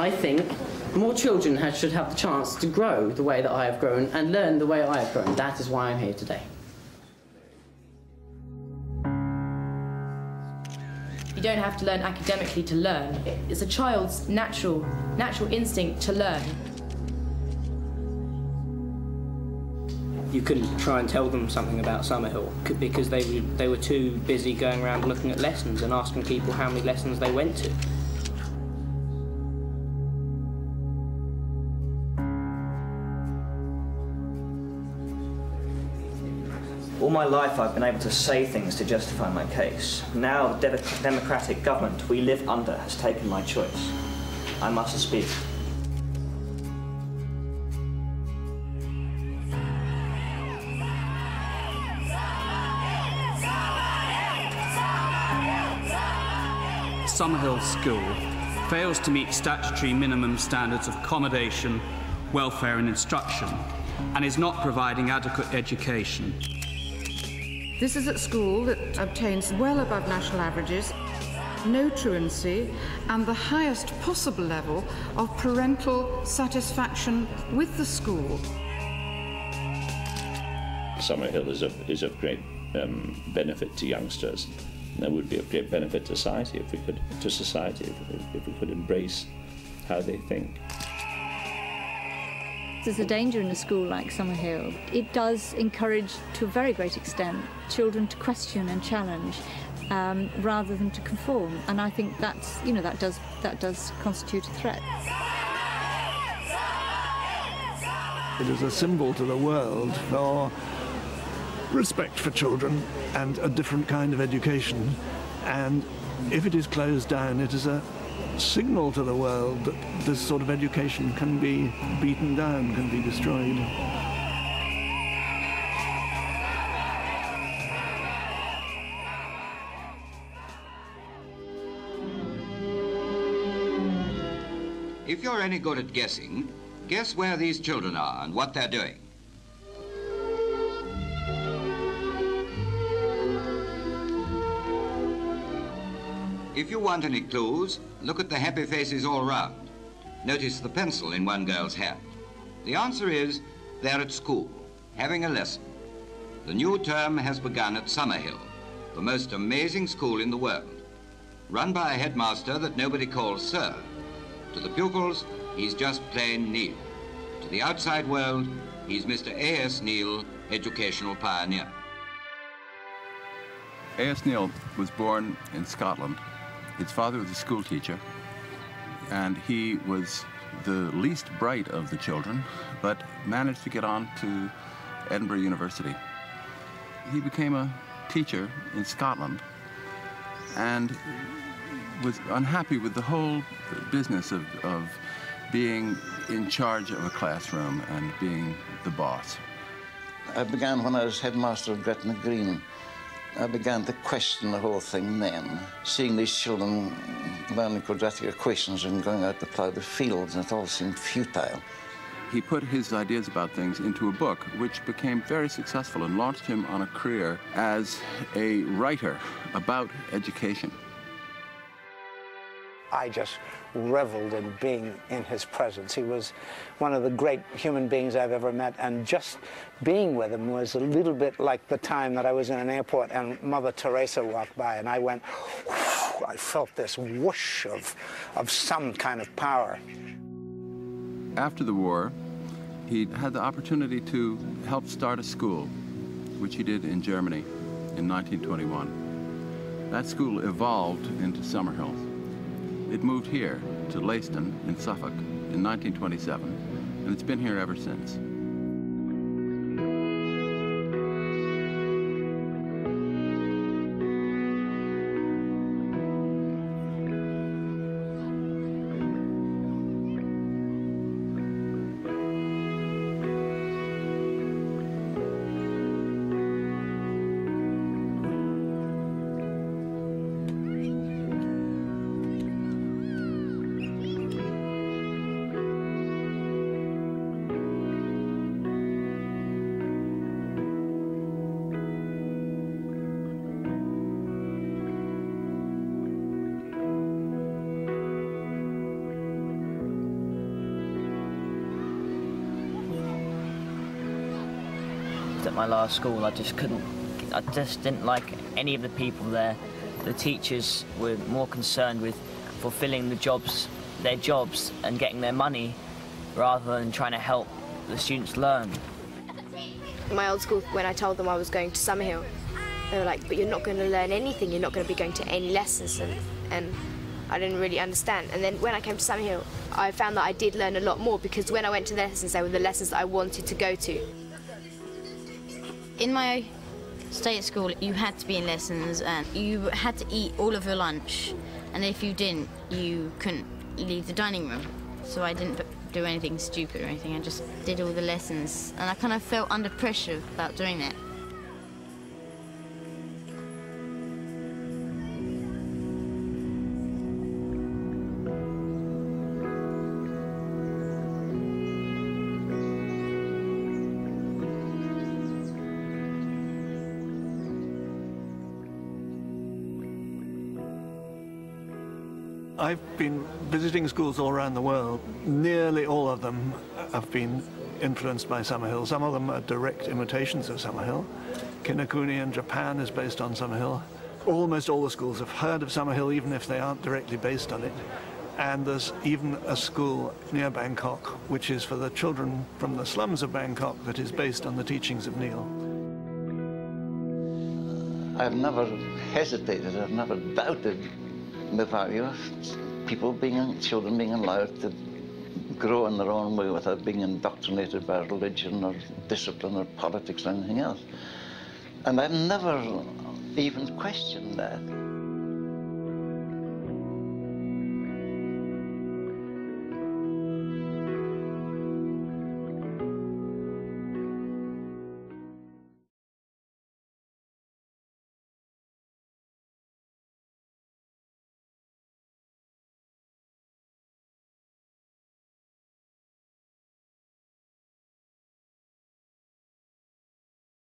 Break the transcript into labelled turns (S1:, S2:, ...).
S1: I think more children should have the chance to grow the way that I have grown and learn the way I have grown. That is why I'm here today.
S2: You don't have to learn academically to learn. It's a child's natural instinct to learn.
S3: You couldn't try and tell them something about Summerhill because they were too busy going around looking at lessons and asking people how many lessons they went to.
S4: All my life I've been able to say things to justify my case. Now the democratic government we live under has taken my choice. I must speak.
S5: Summerhill School fails to meet statutory minimum standards of accommodation, welfare and instruction, and is not providing adequate education.
S6: This is a school that obtains well above national averages, no truancy, and the highest possible level of parental satisfaction with the school.
S7: Summerhill is of great benefit to youngsters. And that would be of great benefit to society if we could embrace how they think.
S8: There's a danger in a school like Summerhill. It does encourage, to a very great extent, children to question and challenge rather than to conform. And I think that's, that does constitute a threat.
S9: It is a symbol to the world for respect for children and a different kind of education. And if it is closed down, it is a signal to the world that this sort of education can be beaten down, can be destroyed.
S10: If you're any good at guessing, guess where these children are and what they're doing. If you want any clues, look at the happy faces all round. Notice the pencil in one girl's hand. The answer is they're at school, having a lesson. The new term has begun at Summerhill, the most amazing school in the world. Run by a headmaster that nobody calls Sir. To the pupils, he's just plain Neil. To the outside world, he's Mr. A.S. Neil, educational pioneer.
S11: A.S. Neil was born in Scotland. His father was a school teacher, and he was the least bright of the children, but managed to get on to Edinburgh University. He became a teacher in Scotland and was unhappy with the whole business of being in charge of a classroom and being the boss.
S12: I began when I was headmaster of Gretna Green. I began to question the whole thing then, seeing these children learning quadratic equations and going out to plough the fields, and it all seemed futile.
S11: He put his ideas about things into a book, which became very successful and launched him on a career as a writer about education.
S13: I just reveled in being in his presence. He was one of the great human beings I've ever met, and just being with him was a little bit like the time that I was in an airport and Mother Teresa walked by, and I went, whoosh, I felt this whoosh of some kind of power.
S11: After the war, he had the opportunity to help start a school, which he did in Germany in 1921. That school evolved into Summerhill. It moved here to Leiston in Suffolk in 1927, and it's been here ever since.
S14: coped at my last school. I just didn't like any of the people there. The teachers were more concerned with fulfilling their jobs and getting their money rather than trying to help the students learn.
S15: In my old school, when I told them I was going to Summerhill, they were like, but you're not going to learn anything, you're not going to be going to any lessons, and I didn't really understand. And then when I came to Summerhill, I found that I did learn a lot more, because when I went to the lessons, they were the lessons that I wanted to go to.
S16: In my stay at school, you had to be in lessons and you had to eat all of your lunch, and if you didn't, you couldn't leave the dining room. So I didn't do anything stupid or anything, I just did all the lessons, and I kind of felt under pressure about doing that.
S9: I've been visiting schools all around the world. Nearly all of them have been influenced by Summerhill. Some of them are direct imitations of Summerhill. Kinokuni in Japan is based on Summerhill. Almost all the schools have heard of Summerhill, even if they aren't directly based on it. And there's even a school near Bangkok, which is for the children from the slums of Bangkok, that is based on the teachings of Neil.
S12: I've never hesitated, I've never doubted the value of children being allowed to grow in their own way without being indoctrinated by religion or discipline or politics or anything else. And I've never even questioned that.